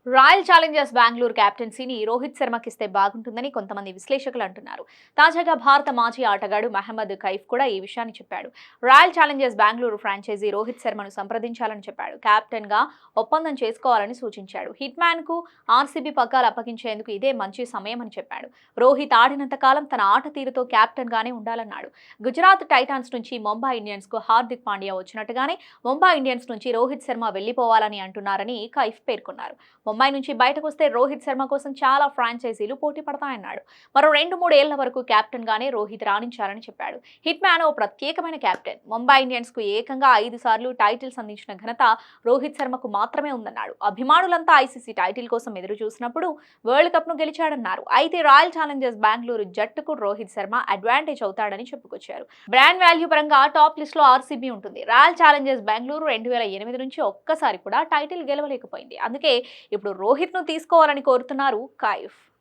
Royal challengers Bengaluru కెప్టెన్సీని Rohit శర్మకిస్తే బాగుంటుందని కొంతమంది విశ్లేషకులు అంటున్నారు. తాజాగా భారత మాజీ ఆటగాడు మహమ్మద్ కైఫ్ కూడా ఈ విషయాన్ని చెప్పాడు. Royal challengers Bengaluru franchise Rohit శర్మను సంప్రదించాలని చెప్పాడు. కెప్టెన్ గా ఒప్పందం చేసుకోవాలని సూచించాడు. హిట్ మ్యాన్ కు ఆర్సీబీ పగ్గాలు అప్పగించేందుకు ఇదే మంచి సమయమని చెప్పాడు. రోహిత్ ఆడినంత కాలం తన ఆట తీరుతో కెప్టెన్ గానే ఉండాలన్నాడు. గుజరాత్ టైటాన్స్ నుంచి ముంబై ఇండియన్స్ కు హార్దిక్ పాండ్యా వచ్చినట్టుగానే ముంబై ఇండియన్స్ నుంచి రోహిత్ శర్మ వెళ్లిపోవాలని అంటున్నారని కైఫ్ పేర్కొన్నారు. ముంబై నుంచి బయటకు వస్తే రోహిత్ శర్మ కోసం చాలా ఫ్రాంచైజీలు పోటీ పడతాయన్నాడు. మరో 2-3 ఏళ్ల వరకు కెప్టెన్ గానే రోహిత్ రాణించాలని చెప్పాడు. హిట్ మ్యాన్ ఓ ప్రత్యేకమైన కెప్టెన్. ముంబై ఇండియన్స్ కు ఏకంగా 5 సార్లు టైటిల్స్ అందించిన ఘనత రోహిత్ శర్మకు మాత్రమే ఉందన్నాడు. అభిమానులంతా ఐసీసీ టైటిల్ కోసం ఎదురు చూసినప్పుడు వరల్డ్ కప్ ను గెలిచాడన్నారు. అయితే రాయల్ ఛాలెంజర్స్ బెంగళూరు జట్టుకు రోహిత్ శర్మ అడ్వాంటేజ్ అవుతాడని చెప్పుకొచ్చారు. బ్రాండ్ వాల్యూ పరంగా టాప్ లిస్ట్ లో ఆర్సీబీ ఉంటుంది. రాయల్ ఛాలెంజర్స్ బెంగళూరు 2008 నుంచి ఒక్కసారి కూడా టైటిల్ గెలవలేకపోయింది. అందుకే ఇప్పుడు రోహిత్ ను తీసుకోవాలని కోరుతున్నారు కైఫ్.